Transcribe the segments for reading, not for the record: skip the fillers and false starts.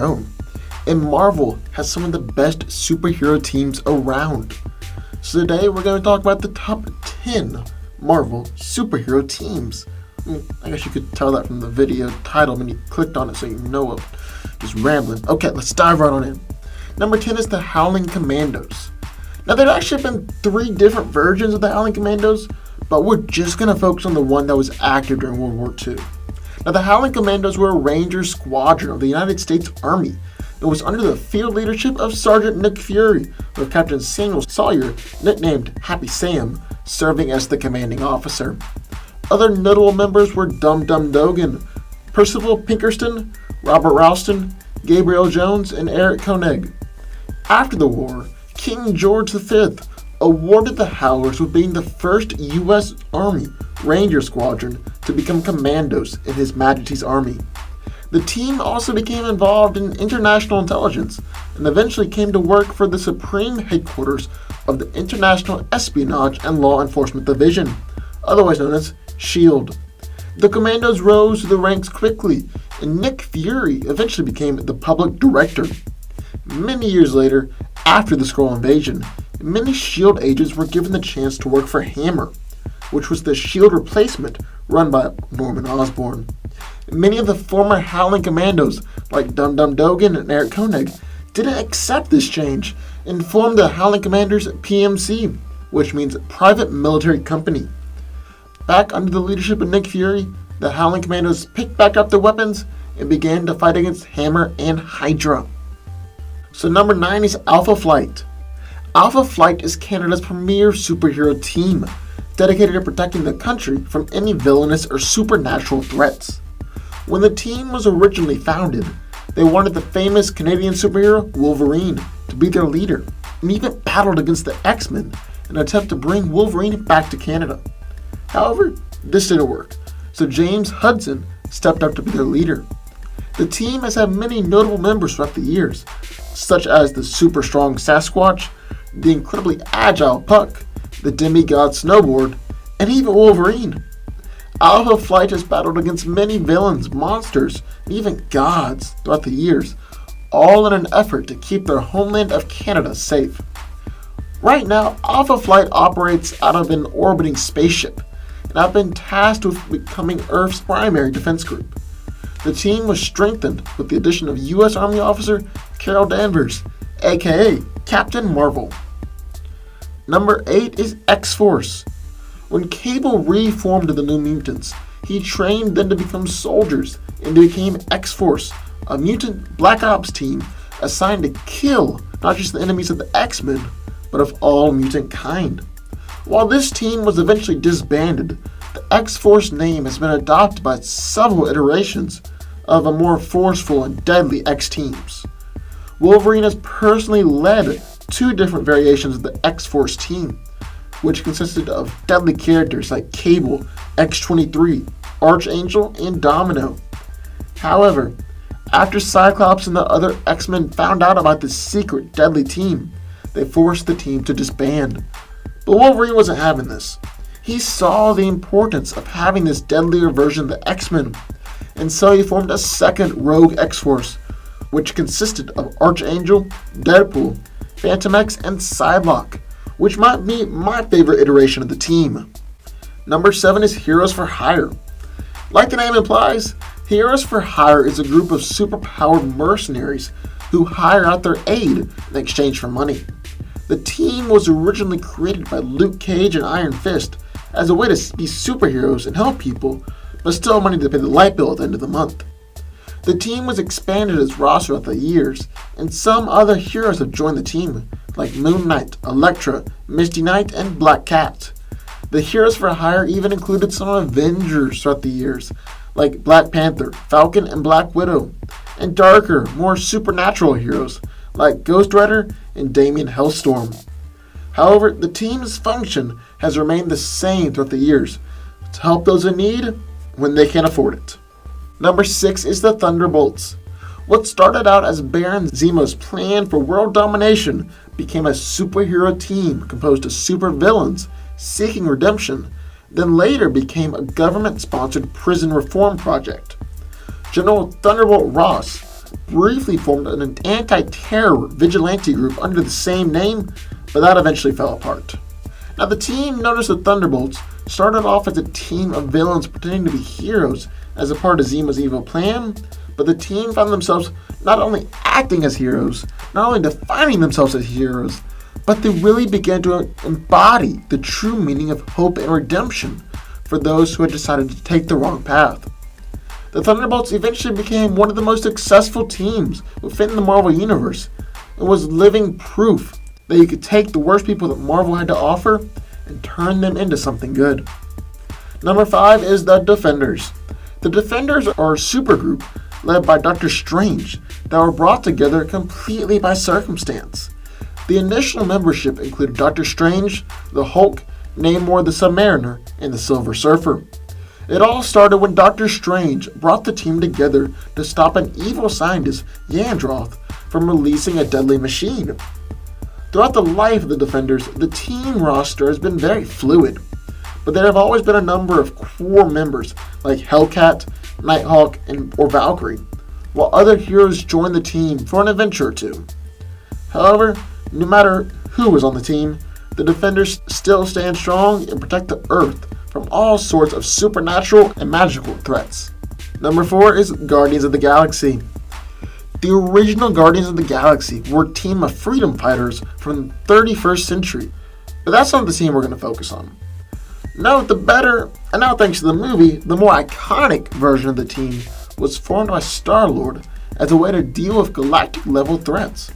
own. And Marvel has some of the best superhero teams around. So today we're going to talk about the top 10 Marvel superhero teams. I guess you could tell that from the video title when you clicked on it, so you know I'm just rambling. Okay, let's dive right on in. Number 10 is the Howling Commandos. Now, there actually have been 3 different versions of the Howling Commandos, but we're just going to focus on the one that was active during World War II. Now, the Howling Commandos were a Ranger squadron of the United States Army. It was under the field leadership of Sergeant Nick Fury, with Captain Samuel Sawyer, nicknamed Happy Sam, serving as the commanding officer. Other notable members were Dum Dum Dugan, Percival Pinkerton, Robert Ralston, Gabriel Jones, and Eric Koenig. After the war, King George V awarded the Howlers with being the first U.S. Army Ranger Squadron to become commandos in His Majesty's Army. The team also became involved in international intelligence and eventually came to work for the Supreme Headquarters of the International Espionage and Law Enforcement Division, otherwise known as SHIELD. The commandos rose to the ranks quickly, and Nick Fury eventually became the public director. Many years later, after the Skrull invasion, many SHIELD agents were given the chance to work for Hammer, which was the SHIELD replacement run by Norman Osborn. Many of the former Howling Commandos, like Dum Dum Dugan and Eric Koenig, didn't accept this change and formed the Howling Commanders PMC, which means Private Military Company. Back under the leadership of Nick Fury, the Howling Commandos picked back up their weapons and began to fight against Hammer and Hydra. So number 9 is Alpha Flight. Alpha Flight is Canada's premier superhero team, dedicated to protecting the country from any villainous or supernatural threats. When the team was originally founded, they wanted the famous Canadian superhero Wolverine to be their leader, and even battled against the X-Men in an attempt to bring Wolverine back to Canada. However, this didn't work, so James Hudson stepped up to be their leader. The team has had many notable members throughout the years, such as the super strong Sasquatch, the incredibly agile Puck, the demigod Snowboard, and even Wolverine. Alpha Flight has battled against many villains, monsters, and even gods throughout the years, all in an effort to keep their homeland of Canada safe. Right now, Alpha Flight operates out of an orbiting spaceship, and have been tasked with becoming Earth's primary defense group. The team was strengthened with the addition of U.S. Army officer Carol Danvers, aka Captain Marvel. Number 8 is X-Force. When Cable reformed the New Mutants, he trained them to become soldiers, and they became X-Force, a mutant Black Ops team assigned to kill not just the enemies of the X-Men, but of all mutant kind. While this team was eventually disbanded, the X-Force name has been adopted by several iterations of a more forceful and deadly X-teams. Wolverine has personally led 2 different variations of the X-Force team, which consisted of deadly characters like Cable, X-23, Archangel, and Domino. However, after Cyclops and the other X-Men found out about this secret deadly team, they forced the team to disband. But Wolverine wasn't having this. He saw the importance of having this deadlier version of the X-Men, and so he formed a second rogue X-Force, which consisted of Archangel, Deadpool, Phantom X, and Psylocke, which might be my favorite iteration of the team. Number 7 is Heroes for Hire. Like the name implies, Heroes for Hire is a group of superpowered mercenaries who hire out their aid in exchange for money. The team was originally created by Luke Cage and Iron Fist as a way to be superheroes and help people, but still money to pay the light bill at the end of the month. The team was expanded its roster throughout the years, and some other heroes have joined the team, like Moon Knight, Elektra, Misty Knight, and Black Cat. The Heroes for Hire even included some Avengers throughout the years, like Black Panther, Falcon, and Black Widow, and darker, more supernatural heroes, like Ghost Rider and Damien Hellstorm. However, the team's function has remained the same throughout the years, to help those in need when they can't afford it. Number 6 is the Thunderbolts. What started out as Baron Zemo's plan for world domination became a superhero team composed of supervillains seeking redemption, then later became a government-sponsored prison reform project. General Thunderbolt Ross, briefly formed an anti-terror vigilante group under the same name, but that eventually fell apart. Now, the team known as the Thunderbolts started off as a team of villains pretending to be heroes as a part of Zima's evil plan, but the team found themselves not only acting as heroes, not only defining themselves as heroes, but they really began to embody the true meaning of hope and redemption for those who had decided to take the wrong path. The Thunderbolts eventually became one of the most successful teams within the Marvel Universe, and was living proof that you could take the worst people that Marvel had to offer and turn them into something good. Number 5 is the Defenders. The Defenders are a supergroup led by Doctor Strange that were brought together completely by circumstance. The initial membership included Doctor Strange, the Hulk, Namor the Submariner, and the Silver Surfer. It all started when Doctor Strange brought the team together to stop an evil scientist, Yandroth, from releasing a deadly machine. Throughout the life of the Defenders, the team roster has been very fluid, but there have always been a number of core members like Hellcat, Nighthawk, or Valkyrie, while other heroes join the team for an adventure or two. However, no matter who was on the team, the Defenders still stand strong and protect the Earth from all sorts of supernatural and magical threats. Number 4 is Guardians of the Galaxy. The original Guardians of the Galaxy were a team of freedom fighters from the 31st century, but that's not the team we're going to focus on. Now, thanks to the movie, the more iconic version of the team was formed by Star-Lord as a way to deal with galactic-level threats.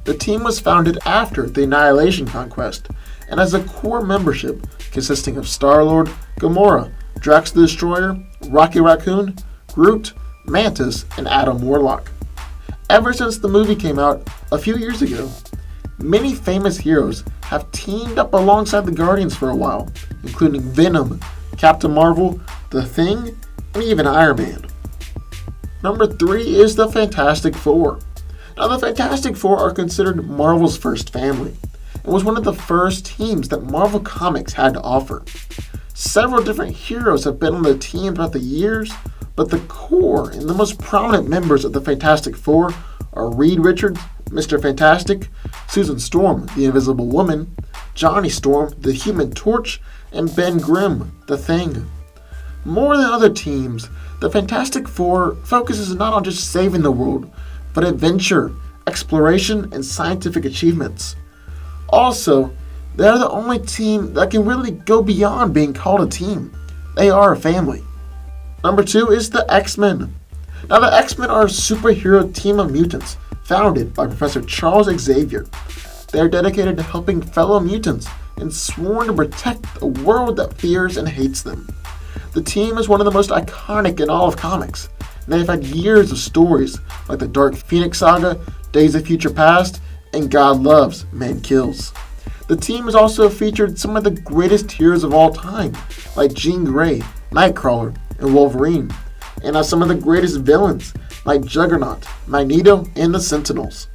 The team was founded after the Annihilation Conquest, and has a core membership consisting of Star-Lord, Gamora, Drax the Destroyer, Rocky Raccoon, Groot, Mantis, and Adam Warlock. Ever since the movie came out a few years ago, many famous heroes have teamed up alongside the Guardians for a while, including Venom, Captain Marvel, The Thing, and even Iron Man. Number 3 is the Fantastic Four. Now, the Fantastic Four are considered Marvel's first family, and was one of the first teams that Marvel Comics had to offer. Several different heroes have been on the team throughout the years, but the core and the most prominent members of the Fantastic Four are Reed Richards, Mr. Fantastic, Susan Storm, the Invisible Woman, Johnny Storm, the Human Torch, and Ben Grimm, the Thing. More than other teams, the Fantastic Four focuses not on just saving the world, but adventure, exploration, and scientific achievements. Also, they're the only team that can really go beyond being called a team. They are a family. Number 2 is the X-Men. Now, the X-Men are a superhero team of mutants founded by Professor Charles Xavier. They are dedicated to helping fellow mutants and sworn to protect a world that fears and hates them. The team is one of the most iconic in all of comics. They've had years of stories like the Dark Phoenix Saga, Days of Future Past, and God Loves, Man Kills. The team has also featured some of the greatest heroes of all time, like Jean Grey, Nightcrawler, and Wolverine, and has some of the greatest villains, like Juggernaut, Magneto, and the Sentinels.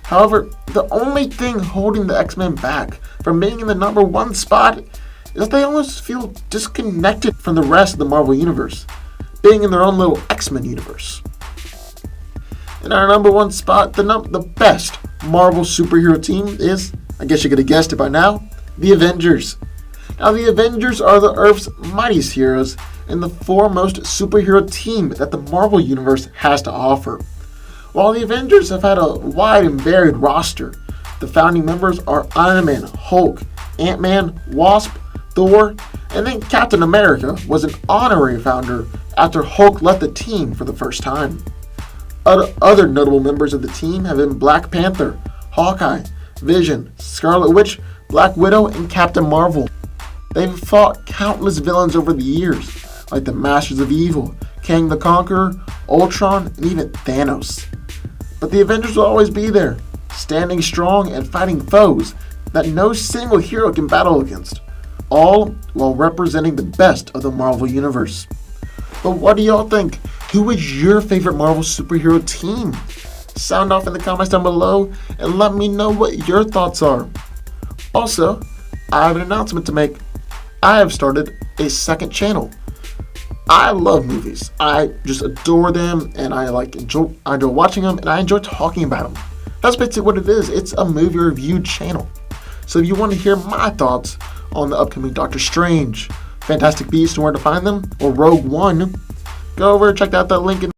However, the only thing holding the X-Men back from being in the number 1 spot is that they almost feel disconnected from the rest of the Marvel Universe, being in their own little X-Men universe. In our number 1 spot, the best Marvel superhero team is, I guess you could have guessed it by now, the Avengers. Now, the Avengers are the Earth's mightiest heroes and the foremost superhero team that the Marvel Universe has to offer. While the Avengers have had a wide and varied roster, the founding members are Iron Man, Hulk, Ant-Man, Wasp, Thor, and then Captain America was an honorary founder after Hulk left the team for the first time. Other notable members of the team have been Black Panther, Hawkeye, Vision, Scarlet Witch, Black Widow, and Captain Marvel. They've fought countless villains over the years, like the Masters of Evil, Kang the Conqueror, Ultron, and even Thanos. But the Avengers will always be there, standing strong and fighting foes that no single hero can battle against, all while representing the best of the Marvel Universe. But what do y'all think? Who is your favorite Marvel superhero team? Sound off in the comments down below and let me know what your thoughts are. Also, I have an announcement to make. I have started a second channel. I love movies. I just adore them, and I enjoy watching them, and I enjoy talking about them. That's basically what it is. It's a movie review channel. So if you want to hear my thoughts on the upcoming Doctor Strange, Fantastic Beasts and where to find them, or Rogue One, go over and check out that link in